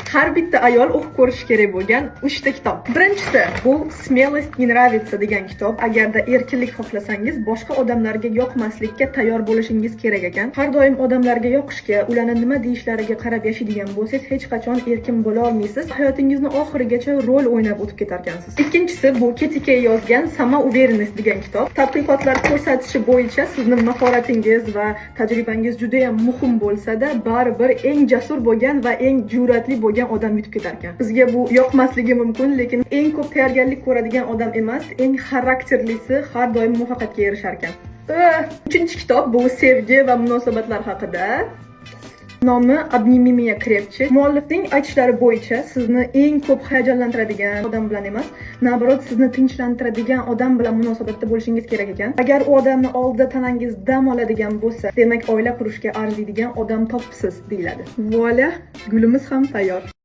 Har bitta ayol o'qib ko'rishi kerak bo'lgan 3 ta kitob. Birinchisi bu Smelost не нравится degan kitob. Agarda erkinlik xohlasangiz, boshqa odamlarga yoqmaslikka tayyor bo'lishingiz kerak ekan. Har doim odamlarga yoqishga, ularni nima deyishlariga qarab yashaydigan bo'lsangiz, hech qachon erkin bo'la olmaysiz. Hayotingizni oxirigacha rol o'ynab o'tib ketar ekansiz. Ikkinchisi bu Ketike yozgan Самоуверенность degan kitob. Tadqiqotlar ko'rsatishi bo'yicha sizning mahoratingiz va tajribangiz juda ham muhim bo'lsa-da, baribir eng jasur bo'lgan va eng jur'atli bo'lgan odam yutib ketar ekan. Bizga bu yoqmasligi mumkin, lekin eng ko'p tayyorgarlik ko'radigan odam emas, eng xarakterlisi har doim muvaffaqiyatga erishar ekan. Uchinchi kitob bu sevgi va munosabatlar haqida. Nomi Обними меня крепче. Muallifning aytishlari bo'yicha sizni eng ko'p hayajonlantiradigan odam bilan emas, navrot sizni tinchlantiradigan odam bilan munosabatda bo'lishingiz kerak ekan. Agar u odamni oldida tanangiz dam oladigan bo'lsa, demak oila qurishga arziydigan odam topibsiz deyiladi. Voila, gulimiz ham tayyor.